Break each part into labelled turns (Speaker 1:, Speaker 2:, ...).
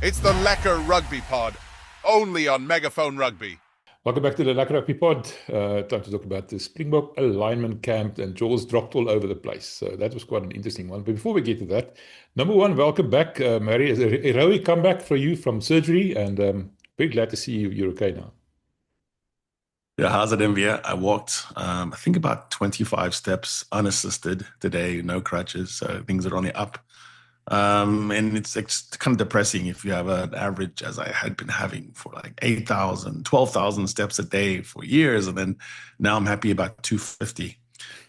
Speaker 1: It's the Lekker Rugby Pod, only on Megaphone Rugby.
Speaker 2: Welcome back to the Lekker Rugby Pod. Time to talk about the Springbok alignment camp, and jaws dropped all over the place. So that was quite an interesting one. But before we get to that, number one, welcome back, Mary. It's a heroic comeback for you from surgery, and very glad to see you. You're okay now.
Speaker 3: Yeah, how's it, MV? I walked, I think about 25 steps unassisted today, no crutches, so things are on the up. And it's kind of depressing if you have an average, as I had been having for like 8,000, 12,000 steps a day for years, and then now I'm happy about 250.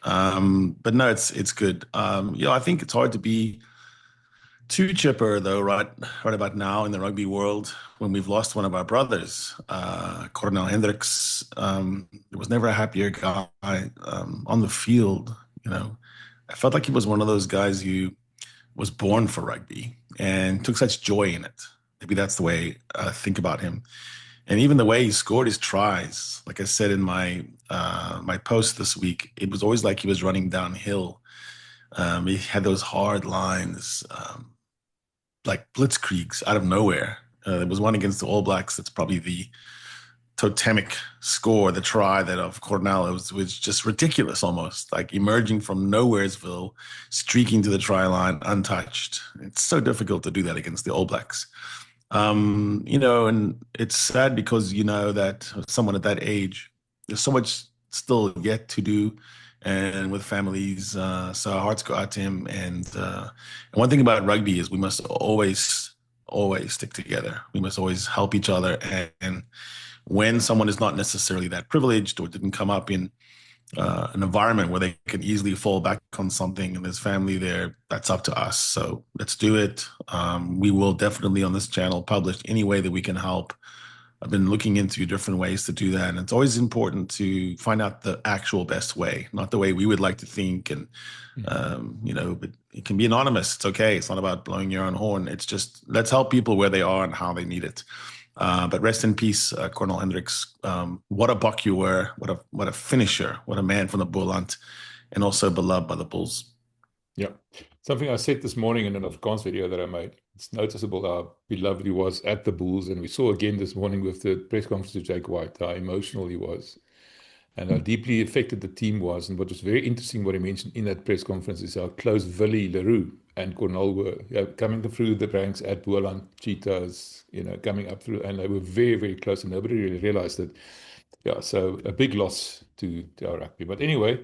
Speaker 3: But no, it's good. I think it's hard to be too chipper though, right about now in the rugby world when we've lost one of our brothers, Cornell Hendriks. There was never a happier guy on the field. I felt like he was one of those guys who was born for rugby and took such joy in it. Maybe that's the way I think about him. And even the way he scored his tries, like I said in my my post this week, it was always like he was running downhill. He had those hard lines, like blitzkriegs out of nowhere. There was one against the All Blacks that's probably the totemic score, the try that of Cornell was just ridiculous, almost like emerging from nowheresville, streaking to the try line untouched. It's so difficult to do that against the All Blacks. And it's sad because that someone at that age, there's so much still yet to do, and with families, so our hearts go out to him. And one thing about rugby is we must always stick together. We must always help each other. And when someone is not necessarily that privileged or didn't come up in an environment where they can easily fall back on something and there's family there, that's up to us. So let's do it. We will definitely on this channel publish any way that we can help. I've been looking into different ways to do that. And it's always important to find out the actual best way, not the way we would like to think. And, but it can be anonymous. It's okay. It's not about blowing your own horn. It's just, let's help people where they are and how they need it. But rest in peace, Cornell Hendriks. What a buck you were. What a finisher. What a man from the Boerland, and also beloved by the Bulls.
Speaker 2: Yeah. Something I said this morning in an Afrikaans video that I made. It's noticeable how beloved he was at the Bulls. And we saw again this morning with the press conference of Jake White, how emotional he was and how deeply affected the team was. And what was very interesting, what he mentioned in that press conference, is how close Willie Leroux and Cornell were, coming through the ranks at Boerland, Cheetahs, coming up through, and they were very, very close, and nobody really realized it. Yeah, so a big loss to our rugby. But anyway,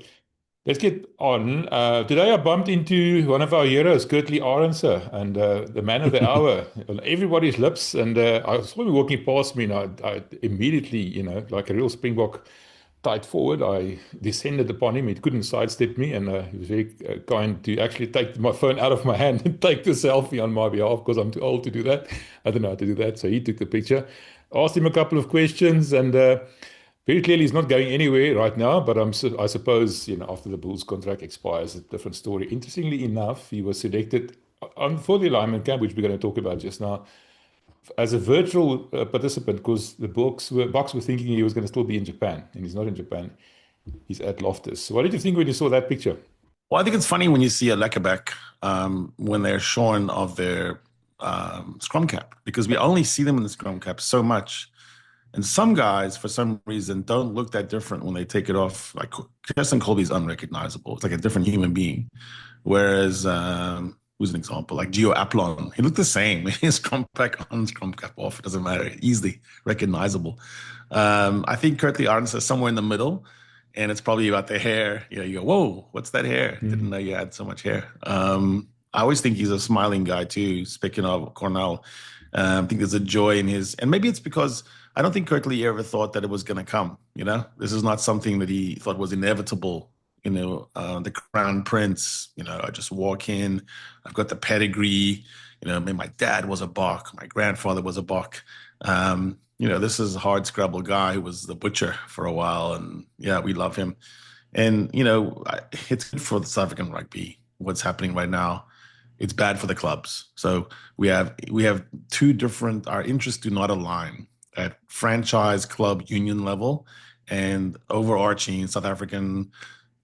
Speaker 2: let's get on. Today I bumped into one of our heroes, Kurtley Arendse, and the man of the hour on everybody's lips. And I saw him walking past me, and I immediately, like a real Springbok tight forward, I descended upon him. He couldn't sidestep me, and he was very kind to actually take my phone out of my hand and take the selfie on my behalf, because I'm too old to do that. I don't know how to do that. So he took the picture. Asked him a couple of questions, and very clearly he's not going anywhere right now, but I suppose, after the Bulls contract expires, it's a different story. Interestingly enough, he was selected for the alignment camp, which we're going to talk about just now, as a virtual participant, because the Bucks were thinking he was going to still be in Japan, and he's not in Japan. He's at Loftus. So what did you think when you saw that picture?
Speaker 3: Well, I think it's funny when you see a Lekkerback when they're shorn of their scrum cap, because we only see them in the scrum cap so much. And some guys, for some reason, don't look that different when they take it off. Like Kirsten Colby's unrecognizable. It's like a different human being. Whereas, who's an example? Like Gio Aplon, he looked the same. His scrum pack on, scrum cap off. It doesn't matter. Easily recognizable. I think Kurtley Arendse is somewhere in the middle, and it's probably about the hair. You go, whoa, what's that hair? Mm-hmm. Didn't know you had so much hair. I always think he's a smiling guy too. Speaking of Cornell, I think there's a joy in his, and maybe it's because I don't think Kurtley ever thought that it was going to come. This is not something that he thought was inevitable. The crown prince, I just walk in, I've got the pedigree, my dad was a Bok, my grandfather was a Bok. This is a hard scrabble guy who was the butcher for a while. And yeah, we love him. And, it's good for the South African rugby, what's happening right now. It's bad for the clubs. So we have two different, our interests do not align at franchise club union level and overarching South African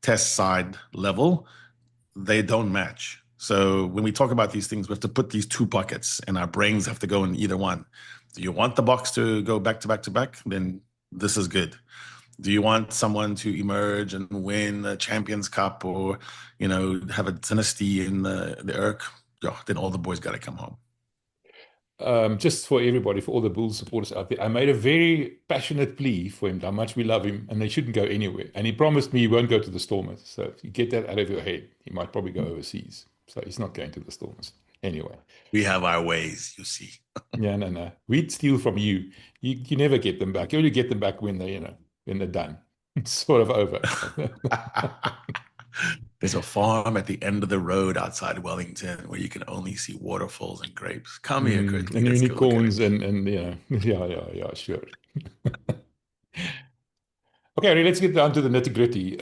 Speaker 3: test side level. They don't match. So when we talk about these things, we have to put these two buckets, and our brains have to go in either one. Do you want the Boks to go back to back to back? Then this is good. Do you want someone to emerge and win a Champions Cup, or, have a dynasty in the Irk? Yeah, then all the boys got to come home.
Speaker 2: Just for everybody, for all the Bulls supporters out there, I made a very passionate plea for him, how much we love him, and they shouldn't go anywhere. And he promised me he won't go to the Stormers. So if you get that out of your head, he might probably go overseas. So he's not going to the Stormers. Anyway.
Speaker 3: We have our ways, you see.
Speaker 2: Yeah, no. We'd steal from you. You never get them back. You only get them back when they're done. It's sort of over.
Speaker 3: There's a farm at the end of the road outside Wellington where you can only see waterfalls and grapes. Come here quickly.
Speaker 2: And unicorns and yeah, sure. Okay, let's get down to the nitty-gritty.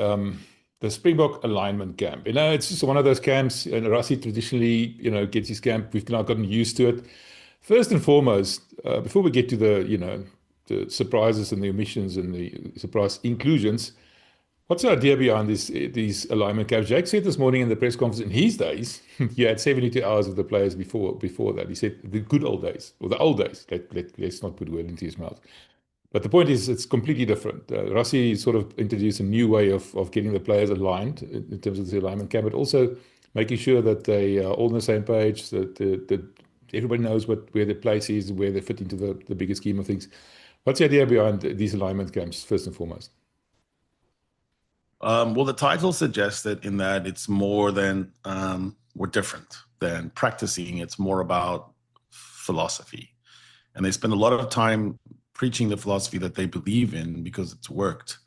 Speaker 2: The Springbok alignment camp. It's just one of those camps, and Rassie traditionally, gets his camp. We've now gotten used to it. First and foremost, before we get to the surprises and the omissions and the surprise inclusions, what's the idea behind these alignment camps? Jake said this morning in the press conference, in his days, he had 72 hours of the players before that. He said the good old days, or the old days. Let's not put word into his mouth. But the point is, it's completely different. Rassie sort of introduced a new way of getting the players aligned in terms of the alignment camp, but also making sure that they are all on the same page, that everybody knows where their place is, where they fit into the bigger scheme of things. What's the idea behind these alignment camps, first and foremost?
Speaker 3: Well, the title suggests that in that it's more than, we're different than practicing. It's more about philosophy. And they spend a lot of time preaching the philosophy that they believe in because it's worked.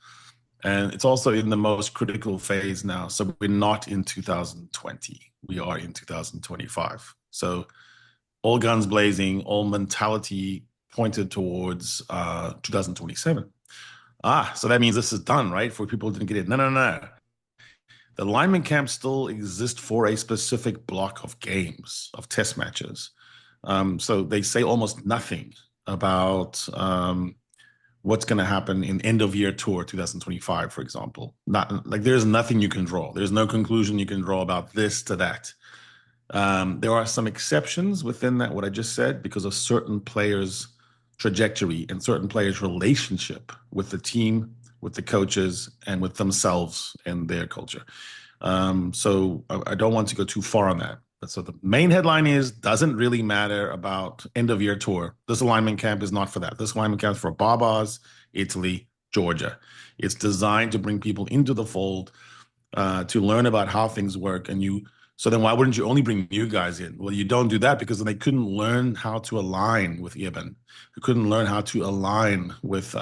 Speaker 3: And it's also in the most critical phase now. So we're not in 2020. We are in 2025. So all guns blazing, all mentality pointed towards 2027. So that means this is done, right? For people who didn't get it. No. The alignment camps still exist for a specific block of games, of test matches. So they say almost nothing about what's going to happen in end of year tour 2025, for example. Not like there's nothing you can draw. There's no conclusion you can draw about this to that. There are some exceptions within that, what I just said, because of certain players' trajectory and certain players' relationship with the team, with the coaches, and with themselves and their culture. So I don't want to go too far on that. So the main headline is, doesn't really matter about end of year tour. This alignment camp is not for that. This alignment camp is for Barbars, Italy, Georgia. It's designed to bring people into the fold, to learn about how things work. So then why wouldn't you only bring new guys in? Well, you don't do that because then they couldn't learn how to align with Evan. They couldn't learn how to align with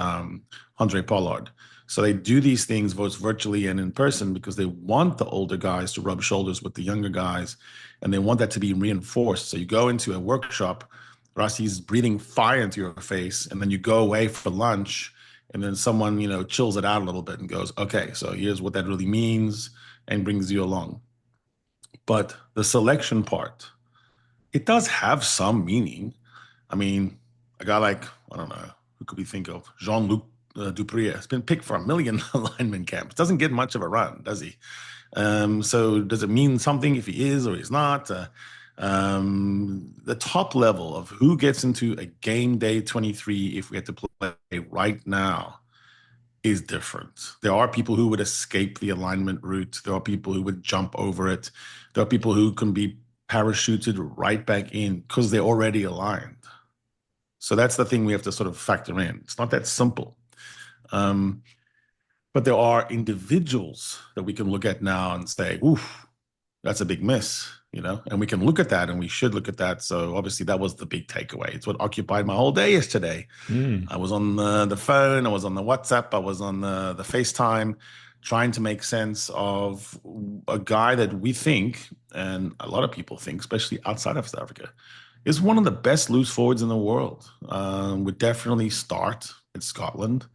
Speaker 3: Andre Pollard. So they do these things both virtually and in person because they want the older guys to rub shoulders with the younger guys, and they want that to be reinforced. So you go into a workshop, Rassie's breathing fire into your face, and then you go away for lunch, and then someone, chills it out a little bit and goes, okay, so here's what that really means, and brings you along. But the selection part, it does have some meaning. I mean, a guy like, I don't know, who could we think of? Jean-Luc Dupré has been picked for 1 million alignment camps. Doesn't get much of a run, does he? So does it mean something if he is or he's not? The top level of who gets into a game day 23, if we had to play right now, is different. There are people who would escape the alignment route. There are people who would jump over it. There are people who can be parachuted right back in because they're already aligned. So that's the thing we have to sort of factor in. It's not that simple. But there are individuals that we can look at now and say, oof, that's a big miss, and we can look at that and we should look at that. So obviously that was the big takeaway. It's what occupied my whole day yesterday. I was on the phone, I was on the WhatsApp, I was on the FaceTime, trying to make sense of a guy that we think, and a lot of people think, especially outside of South Africa, is one of the best loose forwards in the world. Would definitely start at Scotland,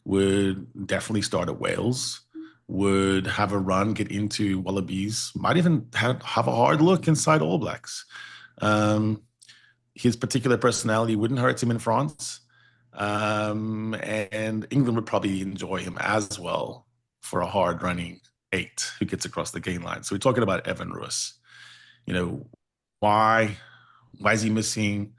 Speaker 3: would definitely start at Wales, would have a run, get into Wallabies, might even have a hard look inside All Blacks. His particular personality wouldn't hurt him in France. And England would probably enjoy him as well for a hard running 8 who gets across the gain line. So we're talking about Evan Roos. you know, why is he missing?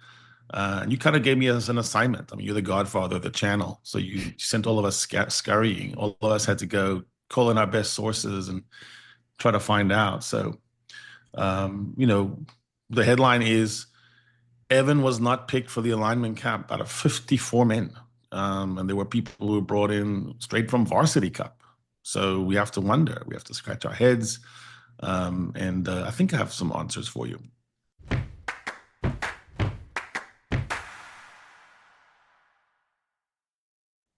Speaker 3: And you kind of gave me as an assignment. I mean, you're the godfather of the channel. So you sent all of us scurrying. All of us had to go call in our best sources and try to find out. So, the headline is Evan was not picked for the alignment cap out of 54 men. And there were people who were brought in straight from Varsity Cup. So we have to wonder, we have to scratch our heads. And I think I have some answers for you.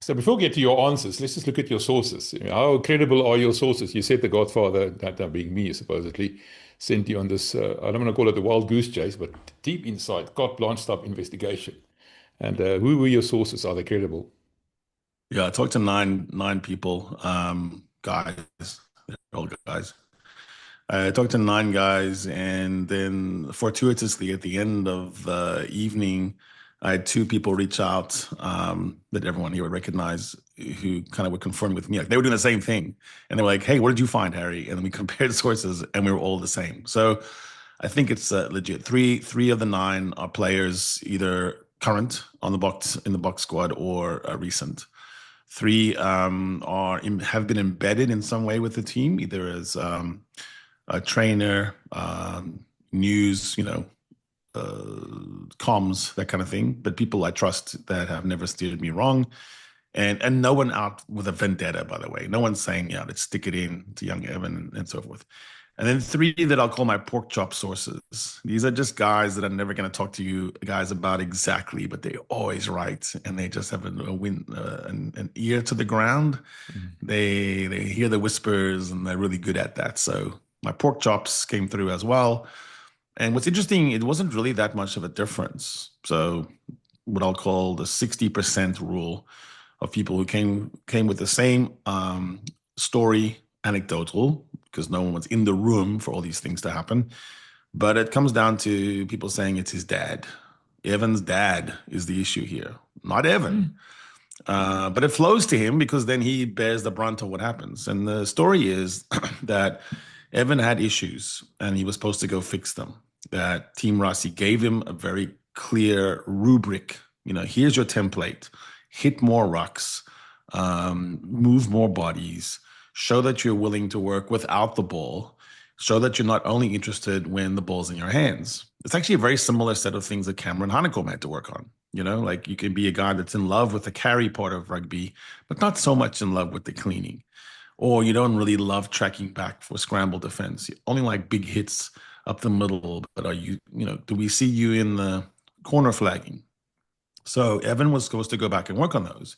Speaker 2: So before we get to your answers, let's just look at your sources. How credible are your sources? You said the Godfather, that being me, supposedly, sent you on this, I don't want to call it the wild goose chase, but deep inside, carte blanche type investigation. And who were your sources? Are they credible?
Speaker 3: Yeah, I talked to nine people, guys, they're all guys. I talked to 9 guys, and then fortuitously at the end of the evening, I had 2 people reach out that everyone here would recognize who kind of were confirming with me. Like, they were doing the same thing. And they were like, hey, what did you find, Harry? And then we compared sources and we were all the same. So I think it's legit. Three of the 9 are players either current on the box in the box squad or recent. 3 have been embedded in some way with the team, either as a trainer, news, comms, that kind of thing. But people I trust that have never steered me wrong. And no one out with a vendetta, by the way. No one's saying, yeah, let's stick it in to young Evan and so forth. And then 3 that I'll call my pork chop sources. These are just guys that I'm never going to talk to you guys about exactly, but they're always right. And they just have an ear to the ground. Mm-hmm. They hear the whispers, and they're really good at that. So my pork chops came through as well. And what's interesting, it wasn't really that much of a difference. So what I'll call the 60% rule of people who came with the same story, anecdotal, because no one was in the room for all these things to happen. But it comes down to people saying it's his dad. Evan's dad is the issue here, not Evan. But it flows to him because then he bears the brunt of what happens. And the story is that Evan had issues and he was supposed to go fix them. That Team Rassie gave him a very clear rubric. Here's your template. Hit more rucks, move more bodies, show that you're willing to work without the ball, show that you're not only interested when the ball's in your hands. It's actually a very similar set of things that Cameron Honeycomb had to work on. Like you can be a guy that's in love with the carry part of rugby, but not so much in love with the cleaning. Or you don't really love tracking back for scramble defense. You only like big hits up the middle, but do we see you in the corner flagging? So Evan was supposed to go back and work on those.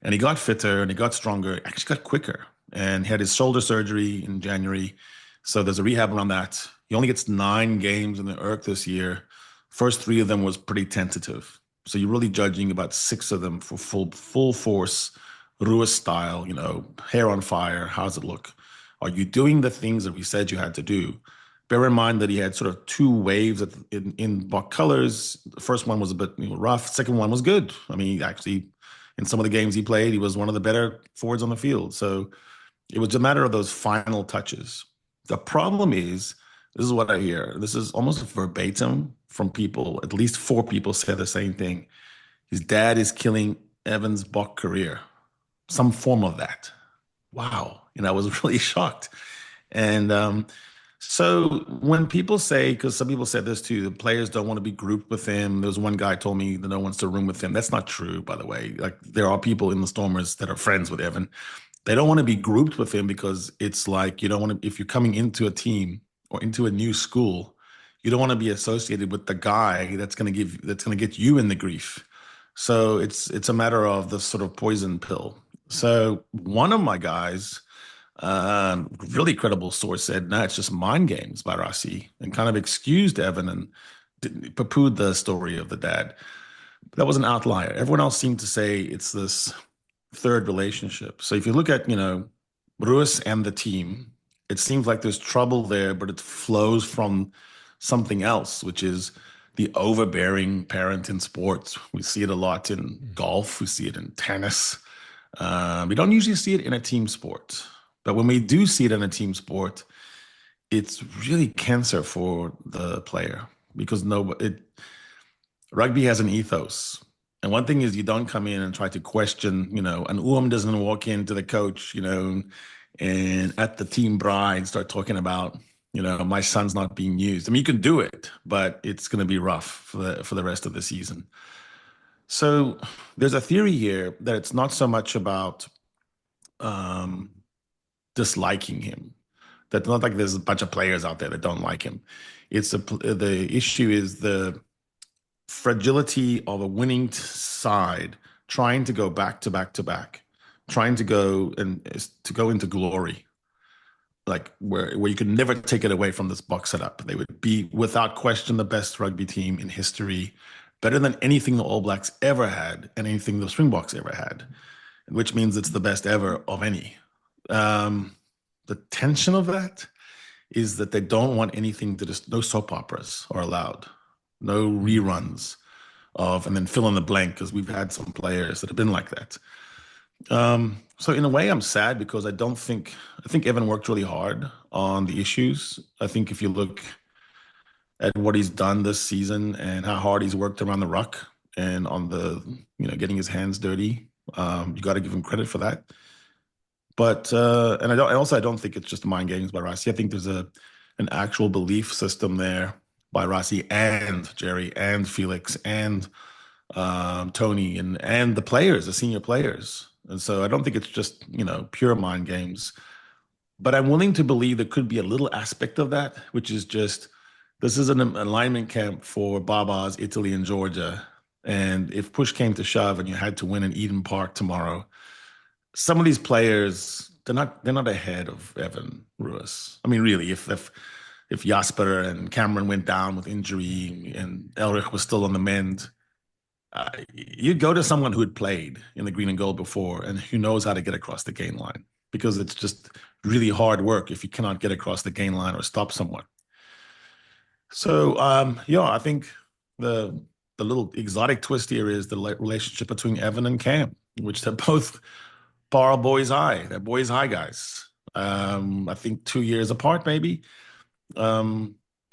Speaker 3: And he got fitter and he got stronger, actually got quicker, and he had his shoulder surgery in January. So there's a rehab around that. He only gets 9 games in the ERC this year. First 3 of them was pretty tentative. So you're really judging about 6 of them for full force, Roos style, hair on fire. How's it look? Are you doing the things that we said you had to do? Bear in mind that he had sort of 2 waves in Bok colors. The first one was a bit rough. Second one was good. I mean, actually, in some of the games he played, he was one of the better forwards on the field. So it was a matter of those final touches. The problem is, this is what I hear. This is almost verbatim from people. At least 4 people said the same thing. His dad is killing Evan's Bok career. Some form of that. Wow. I was really shocked. And so when people say, because some people said this too, the players don't want to be grouped with him. There's one guy told me that no one wants to room with him. That's not true, by the way. Like, there are people in the Stormers that are friends with Evan. They don't want to be grouped with him because it's like, you don't want to, if you're coming into a team or into a new school, you don't want to be associated with the guy that's going to get you in the grief. So it's a matter of the sort of poison pill. So one of my guys, really credible source, said, no, it's just mind games by Rassie, and kind of excused Evan and poo-pooed the story of the dad. That was an outlier. Everyone else seemed to say it's this third relationship. So if you look at, Roos and the team, it seems like there's trouble there, but it flows from something else, which is the overbearing parent in sports. We see it a lot in golf. We see it in tennis. We don't usually see it in a team sport. But when we do see it in a team sport, it's really cancer for the player because rugby has an ethos. And one thing is you don't come in and try to question, an doesn't walk into the coach, and at the team bride start talking about, my son's not being used. I mean, you can do it, but it's going to be rough for the rest of the season. So there's a theory here that it's not so much about disliking him. That's not like there's a bunch of players out there that don't like him. The issue is the fragility of a winning side trying to go back to back to back, trying to go into glory, like where you could never take it away from this box setup. They would be without question the best rugby team in history, better than anything the All Blacks ever had and anything the Springboks ever had, which means it's the best ever of any. The tension of that is that they don't want anything no soap operas are allowed, no reruns and then fill in the blank, because we've had some players that have been like that. So in a way, I'm sad because I think Evan worked really hard on the issues. I think if you look at what he's done this season and how hard he's worked around the ruck and on the, getting his hands dirty, you got to give him credit for that. But and I don't think it's just mind games by Rassie. I think there's an actual belief system there by Rassie and Jerry and Felix and Tony and the players, the senior players. And so I don't think it's just pure mind games. But I'm willing to believe there could be a little aspect of that, which is just this is an alignment camp for Baba's Italy and Georgia. And if push came to shove and you had to win in Eden Park tomorrow, some of these players, they're not ahead of Evan Roos. I mean, really, if Jasper and Cameron went down with injury and Elrich was still on the mend, you'd go to someone who had played in the green and gold before and who knows how to get across the gain line, because it's just really hard work if you cannot get across the gain line or stop someone. So, I think the little exotic twist here is the relationship between Evan and Cam, which they're both Bar Boys High. They're Boys High guys. I think 2 years apart, maybe.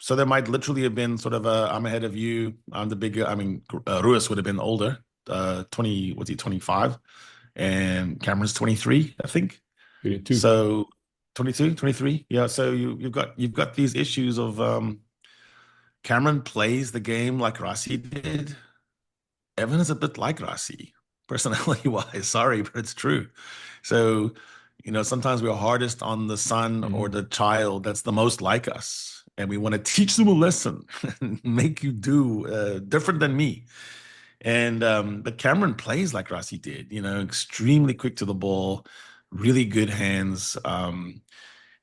Speaker 3: So there might literally have been sort of I'm ahead of you. I'm the bigger. I mean, Roos would have been older. 25? And Cameron's 23, I think.
Speaker 2: 22.
Speaker 3: So 22, 23. Yeah. So you've got these issues of Cameron plays the game like Rassie did. Evan is a bit like Rassie, personality-wise. Sorry, but it's true. So, sometimes we're hardest on the son or the child that's the most like us. And we want to teach them a lesson and make you do different than me. And but Cameron plays like Rassie did, extremely quick to the ball, really good hands.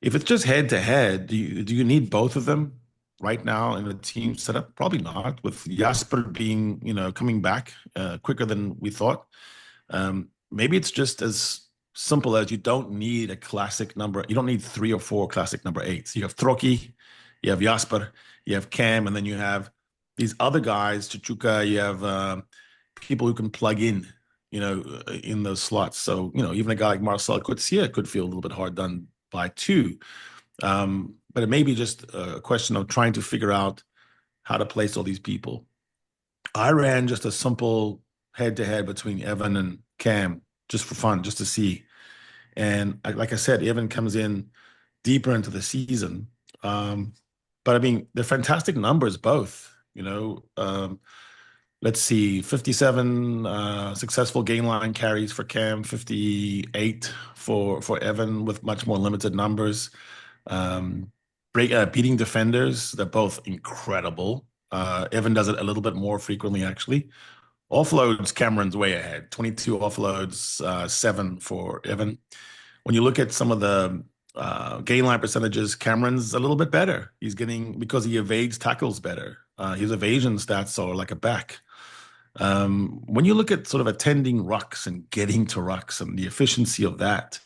Speaker 3: If it's just head-to-head, do you need both of them right now in the team setup? Probably not, with Jasper being, coming back quicker than we thought. Maybe it's just as simple as you don't need a classic number. You don't need 3 or 4 classic number 8s. You have Troki, you have Jasper, you have Cam, and then you have these other guys, Chichuka, you have people who can plug in, in those slots. So, even a guy like Marcel Coetzee could feel a little bit hard done by 2. But it may be just a question of trying to figure out how to place all these people. I ran just a simple head-to-head between Evan and Cam just for fun, just to see. And like I said, Evan comes in deeper into the season. But I mean, they're fantastic numbers, both. Let's see, 57 successful gain line carries for Cam, 58 for Evan with much more limited numbers. Beating defenders, they're both incredible. Evan does it a little bit more frequently, actually. Offloads, Cameron's way ahead. 22 offloads, 7 for Evan. When you look at some of the gain line percentages, Cameron's a little bit better. He's getting, because he evades tackles better. His evasion stats are like a back. When you look at sort of attending rucks and getting to rucks and the efficiency of that,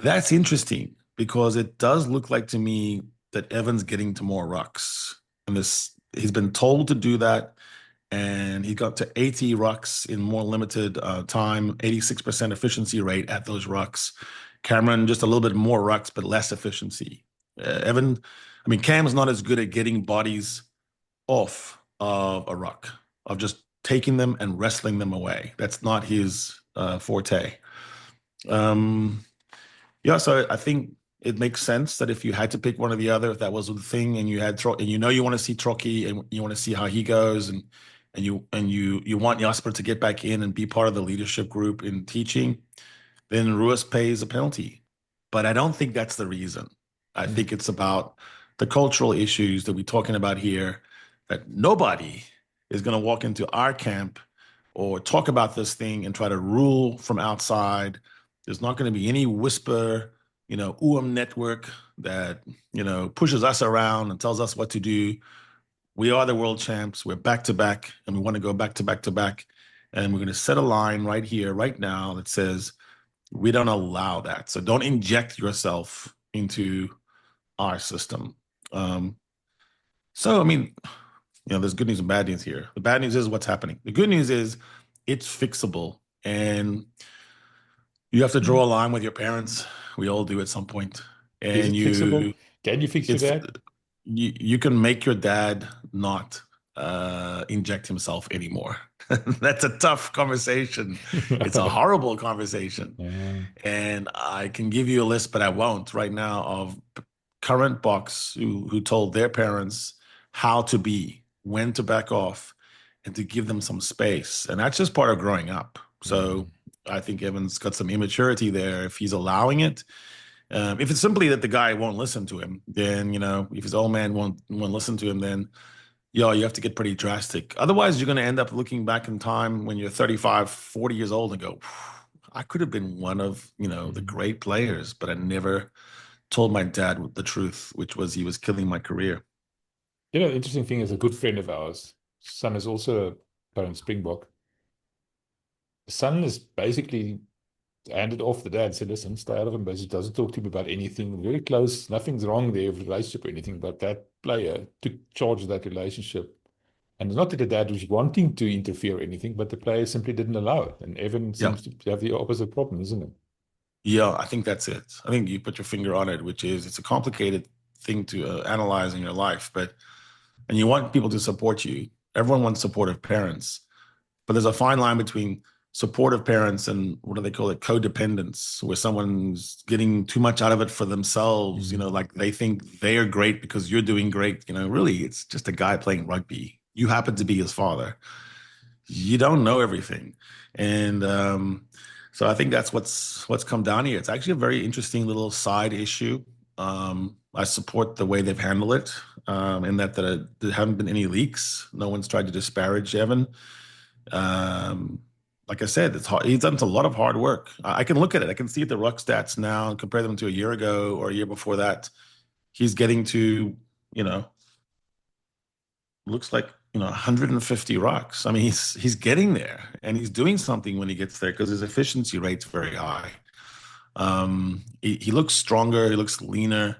Speaker 3: that's interesting, because it does look like to me that Evan's getting to more rucks. And he's been told to do that, and he got to 80 rucks in more limited time, 86% efficiency rate at those rucks. Cameron, just a little bit more rucks, but less efficiency. Evan, I mean, Cam's not as good at getting bodies off of a ruck, of just taking them and wrestling them away. That's not his forte. Yeah, so I think it makes sense that if you had to pick one or the other, if that was the thing, and you had and you want to see Trocky and you want to see how he goes, and you want Jasper to get back in and be part of the leadership group in teaching, then Roos pays a penalty. But I don't think that's the reason. I think it's about the cultural issues that we're talking about here, that nobody is going to walk into our camp or talk about this thing and try to rule from outside. There's not going to be any whisper, network that, pushes us around and tells us what to do. We are the world champs. We're back to back, and we want to go back to back to back. And we're going to set a line right here, right now, that says we don't allow that. So don't inject yourself into our system. So, I mean, there's good news and bad news here. The bad news is what's happening. The good news is it's fixable, and you have to draw a line with your parents. We all do at some point. And
Speaker 2: Is it fixable? Can you fix your dad?
Speaker 3: You can make your dad not inject himself anymore. That's a tough conversation. It's a horrible conversation.
Speaker 2: Yeah.
Speaker 3: And I can give you a list, but I won't right now, of current Boks who told their parents how to be, when to back off, and to give them some space. And that's just part of growing up. So I think Evan's got some immaturity there if he's allowing it. If it's simply that the guy won't listen to him, then, if his old man won't listen to him, then, you have to get pretty drastic. Otherwise, you're going to end up looking back in time when you're 35, 40 years old and go, I could have been one of, the great players, but I never told my dad the truth, which was he was killing my career.
Speaker 2: The interesting thing is, a good friend of ours, son is also a current Springbok. The son is basically handed off the dad, said, listen, stay out of him, but he doesn't talk to him about anything. Very close, nothing's wrong there with relationship or anything, but that player took charge of that relationship. And it's not that the dad was wanting to interfere or anything, but the player simply didn't allow it. And Evan seems to have the opposite problem, isn't it?
Speaker 3: Yeah, I think that's it. I think you put your finger on it, which is, it's a complicated thing to analyze in your life, and you want people to support you. Everyone wants supportive parents, but there's a fine line between supportive parents and, what do they call it, codependence, where someone's getting too much out of it for themselves, like they think they are great because you're doing great. Really, it's just a guy playing rugby. You happen to be his father. You don't know everything. And so I think that's what's come down here. It's actually a very interesting little side issue. I support the way they've handled it, in that there haven't been any leaks. No one's tried to disparage Evan. Like I said, it's hard. He's done a lot of hard work. I can look at it. I can see the ruck stats now and compare them to a year ago or a year before that. He's getting to, looks like, 150 rucks. I mean, he's getting there, and he's doing something when he gets there because his efficiency rate's very high. He looks stronger. He looks leaner.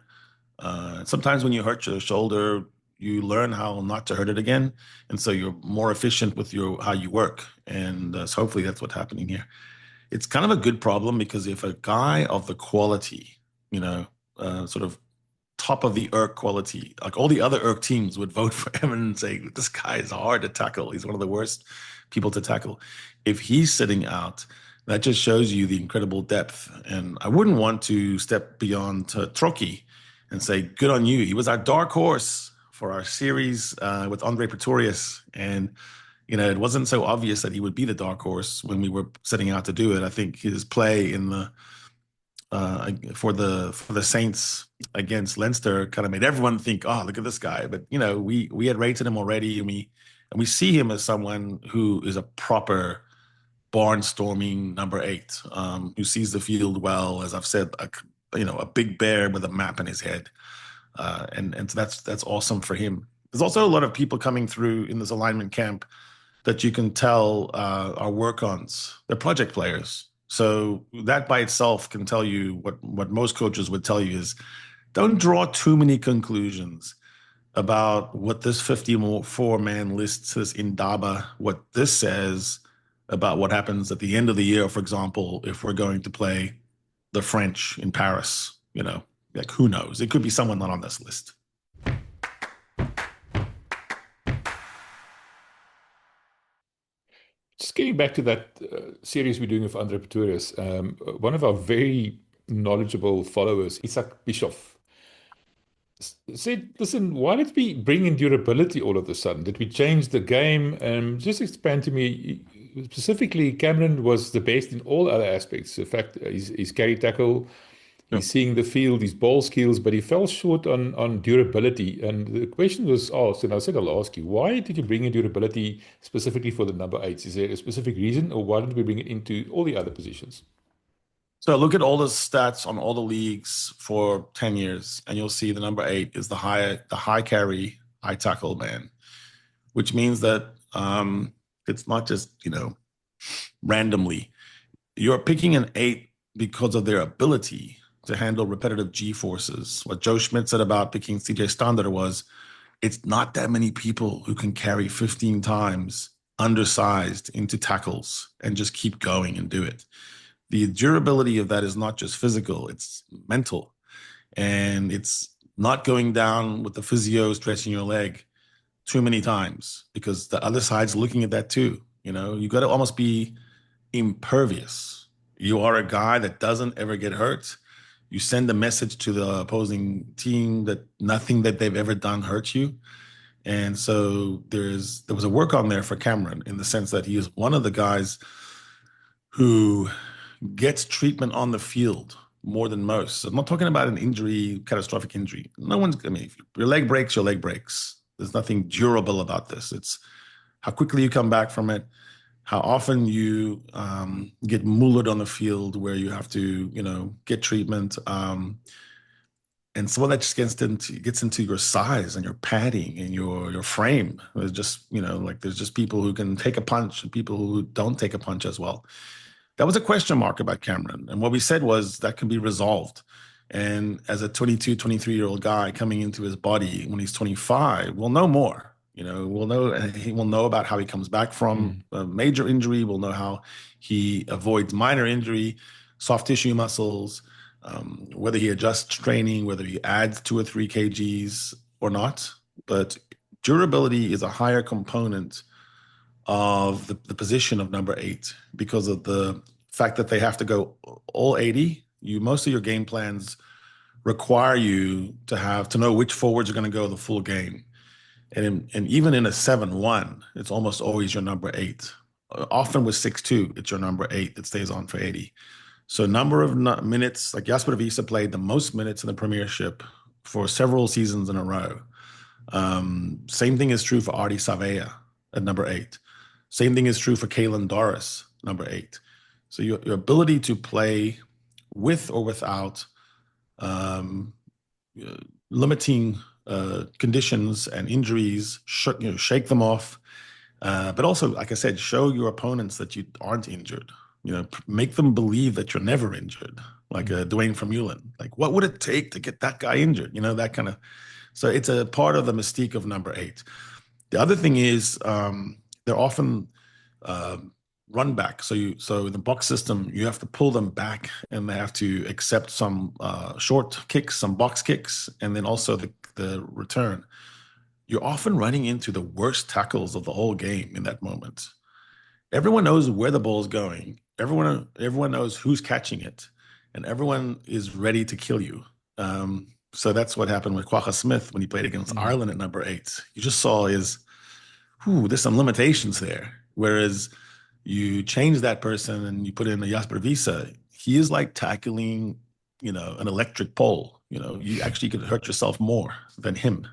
Speaker 3: Sometimes when you hurt your shoulder, you learn how not to hurt it again. And so you're more efficient with how you work. And so hopefully that's what's happening here. It's kind of a good problem, because if a guy of the quality, sort of top of the ERC quality, like all the other ERC teams would vote for him and say, this guy is hard to tackle. He's one of the worst people to tackle. If he's sitting out, that just shows you the incredible depth. And I wouldn't want to step beyond Trocky and say, good on you. He was our dark horse for our series with Andre Pretorius. And, it wasn't so obvious that he would be the dark horse when we were setting out to do it. I think his play in the for the Saints against Leinster kind of made everyone think, oh, look at this guy. But, we had rated him already, and we see him as someone who is a proper barnstorming number 8, who sees the field well, as I've said, a big bear with a map in his head. And so that's awesome for him. There's also a lot of people coming through in this alignment camp that you can tell are work-ons. They're project players. So that by itself can tell you what most coaches would tell you is, don't draw too many conclusions about what this 54-man list says in DABA, what this says about what happens at the end of the year, for example, if we're going to play the French in Paris. Like, who knows? It could be someone not on this list.
Speaker 2: Just getting back to that series we're doing with Andre Pretorius, one of our very knowledgeable followers, Isak Bischoff, said, listen, why did we bring in durability all of a sudden? Did we change the game? Just explain to me, specifically, Cameron was the best in all other aspects. In fact, his carry tackle, he's seeing the field, his ball skills, but he fell short on durability. And the question was asked, and I said I'll ask you, why did you bring in durability specifically for the number 8s? Is there a specific reason, or why did we bring it into all the other positions?
Speaker 3: So look at all the stats on all the leagues for 10 years, and you'll see the number 8 is the high carry, high tackle man, which means that it's not just, randomly. You're picking an 8 because of their ability to handle repetitive G-forces. What Joe Schmidt said about picking CJ Standard was, it's not that many people who can carry 15 times undersized into tackles and just keep going and do it. The durability of that is not just physical, it's mental. And it's not going down with the physio stretching your leg too many times, because the other side's looking at that too. You got to almost be impervious. You are a guy that doesn't ever get hurt. You send a message to the opposing team that nothing that they've ever done hurts you. And so there was a work on there for Cameron, in the sense that he is one of the guys who gets treatment on the field more than most. So I'm not talking about an injury, catastrophic injury. If your leg breaks, your leg breaks. There's nothing durable about this. It's how quickly you come back from it, how often you get mullered on the field where you have to, get treatment. And some of that just gets into your size and your padding and your frame. There's just, there's just people who can take a punch and people who don't take a punch as well. That was a question mark about Cameron. And what we said was that can be resolved. And as a 22, 23-year-old guy coming into his body when he's 25, we'll know more. He will know about how he comes back from a major injury. We'll know how he avoids minor injury, soft tissue muscles, whether he adjusts training, whether he adds 2 or 3 kgs or not. But durability is a higher component of the position of number 8, because of the fact that they have to go all 80. Most of your game plans require you to know which forwards are going to go the full game. And even in a 7-1, it's almost always your number 8. Often with 6-2, it's your number 8 that stays on for 80. So number of minutes, like Jasper Wiese played the most minutes in the Premiership for several seasons in a row. Same thing is true for Artie Savea at number 8. Same thing is true for Kalen Doris, number 8. So your ability to play with or without limiting conditions and injuries, shake them off. But also, like I said, show your opponents that you aren't injured. Make them believe that you're never injured, like Dwayne Vermeulen. Like, what would it take to get that guy injured? that kind of. So it's a part of the mystique of number 8. The other thing is they're often run back. So in the box system, you have to pull them back, and they have to accept some short kicks, some box kicks, and then also the return. You're often running into the worst tackles of the whole game in that moment. Everyone knows where the ball is going. Everyone knows who's catching it, and everyone is ready to kill you. So that's what happened with Kwagga Smith when he played against Ireland at number 8. You just saw there's some limitations there. Whereas you change that person and you put in a Jasper Wiese, he is like tackling, an electric pole. You actually could hurt yourself more than him.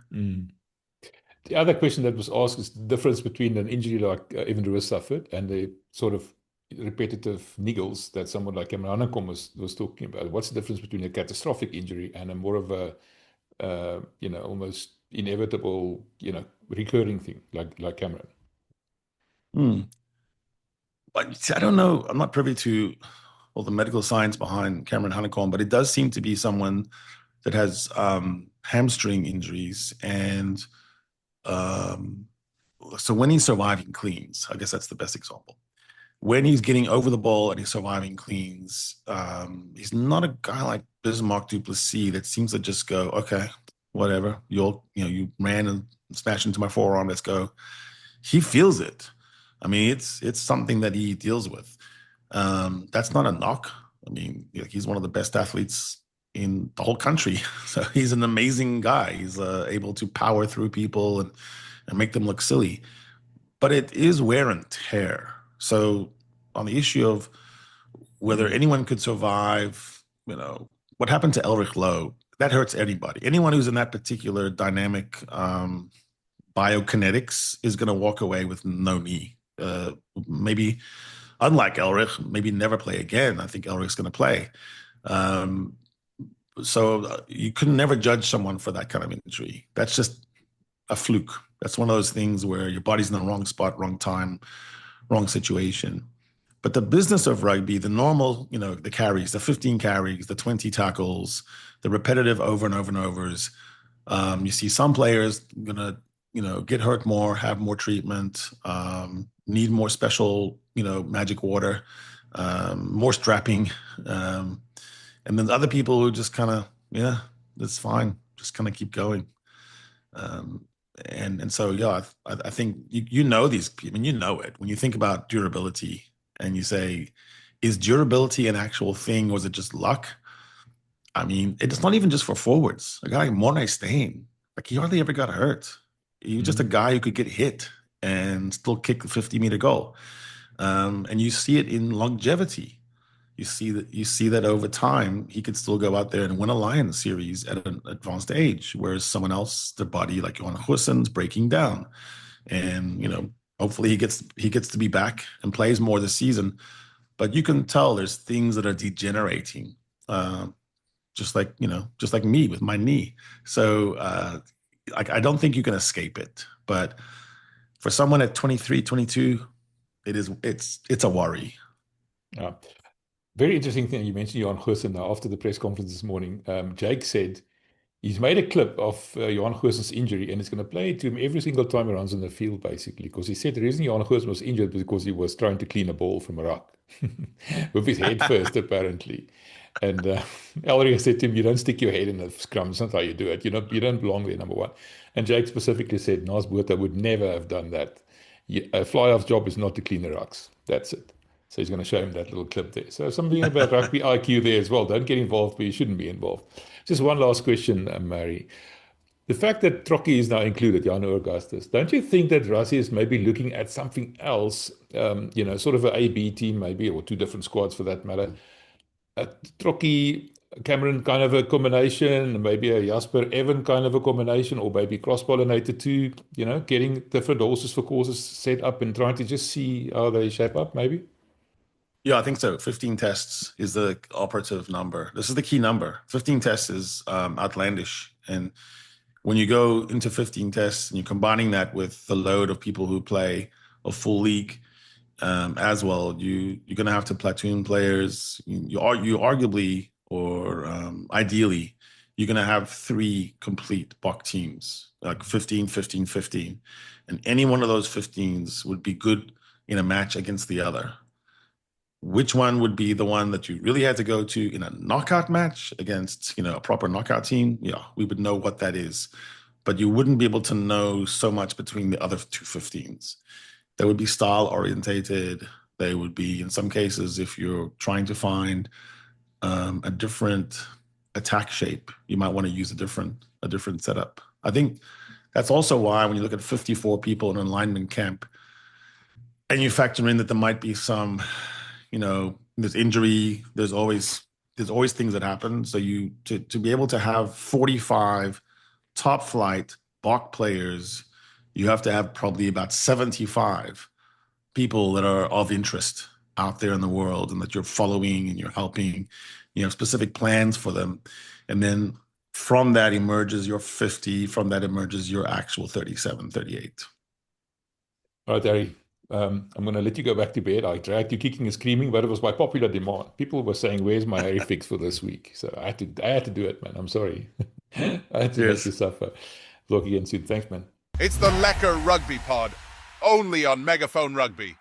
Speaker 2: The other question that was asked is the difference between an injury like Evan Roos suffered and the sort of repetitive niggles that someone like Cameron Hanekom was talking about. What's the difference between a catastrophic injury and a more of a, almost inevitable, recurring thing like Cameron?
Speaker 3: But I don't know. I'm not privy to all the medical science behind Cameron Hanekom, but it does seem to be someone that has hamstring injuries. And so when he's surviving cleans, I guess that's the best example. when he's getting over the ball and he's surviving cleans, he's not a guy like Bismarck du Plessis that seems to just go, okay, whatever, you ran and smashed into my forearm, let's go. He feels it. I mean, it's something that he deals with. That's not a knock. I mean, he's one of the best athletes in the whole country. So he's an amazing guy. He's able to power through people and make them look silly. But it is wear and tear. So on the issue of whether anyone could survive, what happened to Elrich Lowe, that hurts anybody. Anyone who's in that particular dynamic biokinetics is going to walk away with no knee. Maybe, unlike Elrich, maybe never play again. I think Elrich's going to play. So you could never judge someone for that kind of injury. That's just a fluke. That's one of those things where your body's in the wrong spot, wrong time, wrong situation. But the business of rugby, the normal, the carries, the 15 carries, the 20 tackles, the repetitive over and over and overs. You see some players going to, get hurt more, have more treatment, need more special, magic water, more strapping. And then other people who just kind of, that's fine. Just kind of keep going. And so, I think you know these people, you know it. When you think about durability and you say, is durability an actual thing or is it just luck? I mean, it's not even just for forwards. A guy like Mornay Steyn, he hardly ever got hurt. He was just a guy who could get hit and still kick the 50-meter goal. And you see it in longevity. You see that over time, he could still go out there and win a Lions series at an advanced age, whereas someone else, their body, like Johan Goosen's, breaking down. And, hopefully he gets to be back and plays more this season. But you can tell there's things that are degenerating, just like me with my knee. So I don't think you can escape it. But for someone at 23, 22, it's a worry.
Speaker 2: Yeah. Very interesting thing you mentioned, Johan Goosen. Now, after the press conference this morning, Jake said he's made a clip of Johan Goosen's injury and it's going to play it to him every single time he runs on the field, basically, because he said the reason Johan Goosen was injured was because he was trying to clean a ball from a ruck with his head first, apparently. And Elrich said to him, you don't stick your head in the scrum. It's not how you do it. You don't belong there, number one. And Jake specifically said, Nas Botha would never have done that. A fly-off's job is not to clean the rucks. That's it. So he's going to show him that little clip there. So something about rugby IQ there as well. Don't get involved, but you shouldn't be involved. Just one last question, Mary. The fact that Trockie is now included, Jano Augustus, don't you think that Rassie is maybe looking at something else, sort of an A-B team maybe, or two different squads for that matter? Trockie, Cameron kind of a combination, maybe a Jasper Evan kind of a combination, or maybe cross-pollinated too, getting different horses for courses set up and trying to just see how they shape up maybe?
Speaker 3: Yeah, I think so. 15 tests is the operative number. This is the key number. 15 tests is outlandish. And when you go into 15 tests and you're combining that with the load of people who play a full league as well, you're going to have to platoon players. You arguably or ideally, you're going to have 3 complete Bok teams, like 15, 15, 15. And any one of those 15s would be good in a match against the other. Which one would be the one that you really had to go to in a knockout match against, a proper knockout team? Yeah, we would know what that is. But you wouldn't be able to know so much between the other 2 15s. They would be style orientated. They would be, in some cases, if you're trying to find a different attack shape, you might want to use a different setup. I think that's also why when you look at 54 people in an alignment camp and you factor in that there might be some, there's injury, there's always things that happen. So to be able to have 45 top flight Bok players, you have to have probably about 75 people that are of interest out there in the world and that you're following and you're helping, specific plans for them. And then from that emerges your 50, from that emerges your actual 37, 38.
Speaker 2: All right, Harry. I'm going to let you go back to bed. I dragged you kicking and screaming, but it was by popular demand. People were saying, where's my Harry fix for this week? So I had to do it, man. I'm sorry. I had to make you suffer. Talk again soon. Thanks, man.
Speaker 1: It's the Lekker Rugby Pod, only on Megaphone Rugby.